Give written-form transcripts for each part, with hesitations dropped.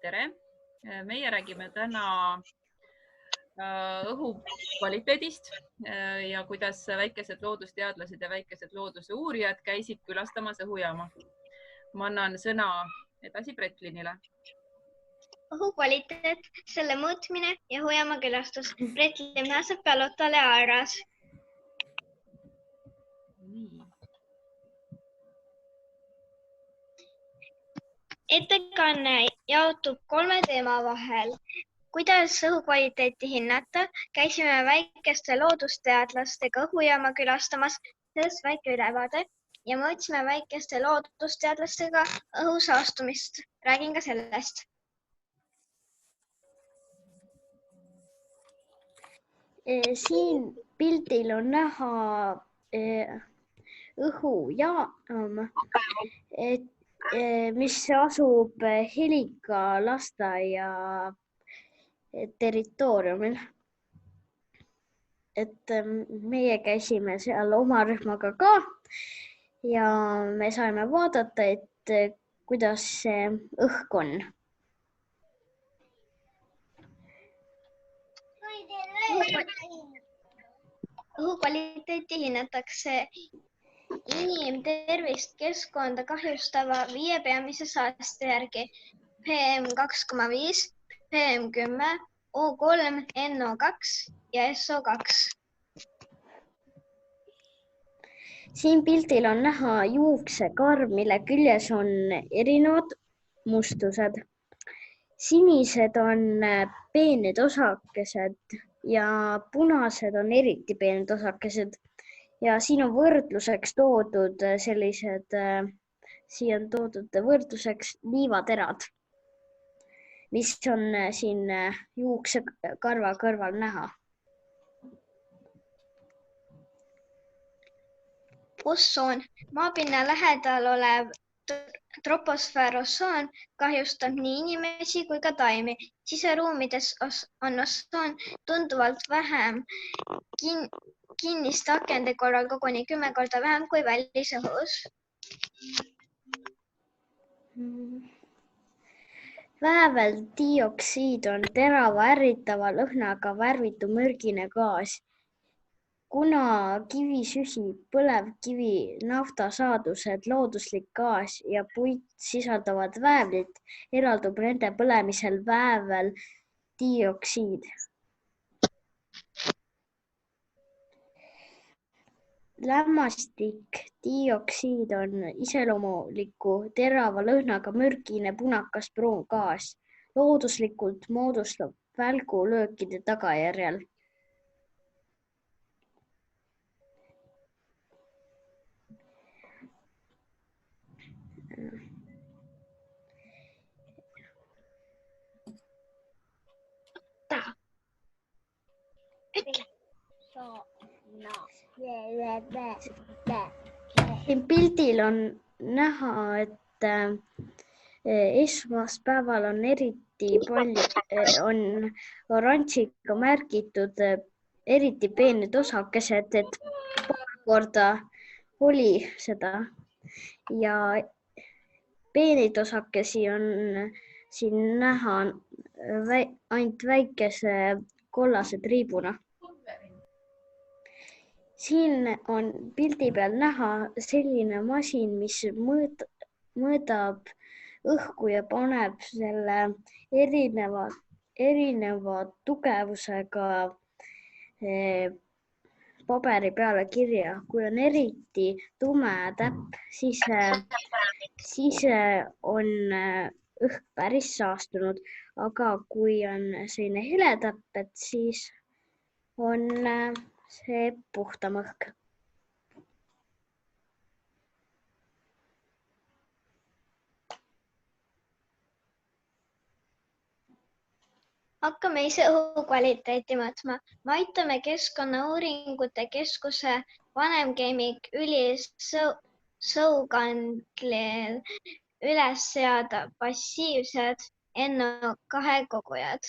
Tere! Meie räägime täna õhu kvaliteedist ja kuidas väikesed loodusteadlased ja väikesed looduse uurijad käisid külastamas õhujaama. Ma annan sõna edasi Bretlinile. Õhukvaliteet, selle mõõtmine ja õhujaama külastus. Bretlin Mäsep ja Lotta Learas. Ettekanne jaotub 3 teema vahel. Kuidas õhukvaliteeti hinnata? Käisime väikeste loodusteadlastega õhujaama külastamas, sellest väike ülevaade ja mõõtsime väikeste loodusteadlastega õhusaastumist. Räägin ka sellest. Siin pildil on näha õhujaam, mis asub Helika lasteaia territooriumil. Meie käisime seal oma rühmaga ka ja me saime vaadata, kuidas see õhk on. Õhukvaliteeti hinnatakse inimtervist keskkonda kahjustava 5 peamise saaste järgi: PM2,5, PM10, O3, NO2 ja SO2. Siin pildil on näha juuksekarv, mille küljes on erinevad mustused. Sinised on peened osakesed ja punased on eriti peened osakesed. Ja siin on võrdluseks toodud võrdluseks liivaterad, mis on siin juuksekarva kõrval näha. Ossoon, maapinna lähedal olev troposfäär-ossoon kahjustab nii inimesi kui ka taimi. Siseruumides on ossoon tunduvalt vähem kinniste akende korral koguni 10 korda vähem kui välisõhus. Vääveldioksiid on terava ärritava lõhnaga värvitu mürgine gaas. Kuna kivisüsi, põlevkivi, naftasaadused, looduslik gaas ja puit sisaldavad väävlit, eraldub nende põlemisel vääveldioksiid. Lämmastikdioksiid on iseloomuliku terava lõhnaga mürgine punakas pruun gaas. Looduslikult moodustab välgulöökide tagajärjel. Siin pildil on näha, et esmaspäeval on eriti palju oranžiga märgitud eriti peened osakesed, et paar korda oli seda ja peeneid osakesi on siin näha ainult väikese kollase triibuna. Siin on pildi peal näha selline masin, mis mõõdab õhku ja paneb selle erineva tugevusega paberi peale kirja. Kui on eriti tume täpp, siis on õhk päris saastunud, aga kui on selline hele täpp, siis on see puhtam õhk. Hakkame ise õhukvaliteeti mõõtma. Me aitame Keskkonnauuringute Keskuse vanemkeemik Ülis Sõugandlil üles seada passiivsed NO2 kogujad.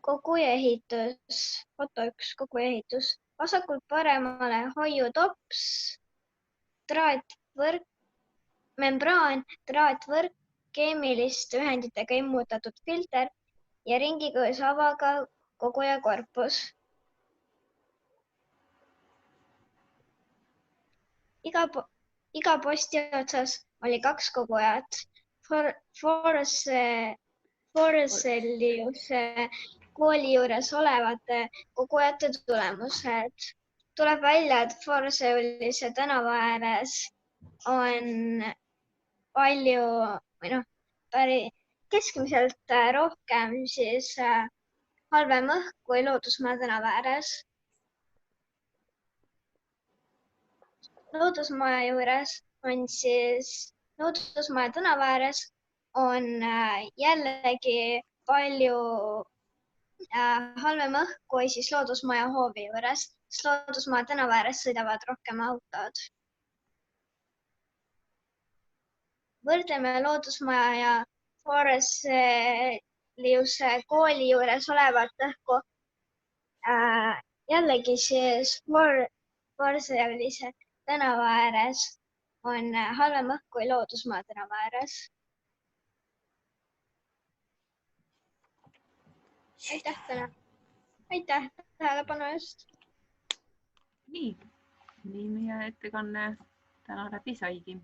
Kogujaehitus, foto 1, kogujaehitus. Vasakult paremale hoiutops, traatvõrk membraan, traatvõrk, keemiliste ühenditega immutatud filter ja ringikõõs avaga koguja korpus. Iga posti otsas oli 2 kogujat. Forseliuse kooli juures olevate kogujate tulemused. Tuleb välja, et Forseliuse tänava ääres on palju keskmiselt rohkem siis halvem õhk kui Loodusmaja tänava ääres. Loodusmaja juures on siis Loodusmaja tänava ääres on jällegi palju halvem õhk kui siis Loodusmaja hoovi juures, sest Loodusmaja tänava ääres sõidavad rohkem autod. Võrdleme Loodusmaja ja Forseliuse kooli juures olevat õhku. Jällegi siis Forseliuse tänava ääres on halvem õhk kui Loodusmaja tänava ääres. Aitäh tähelepanu eest. Nii meie ettekanne täna läbi saigi.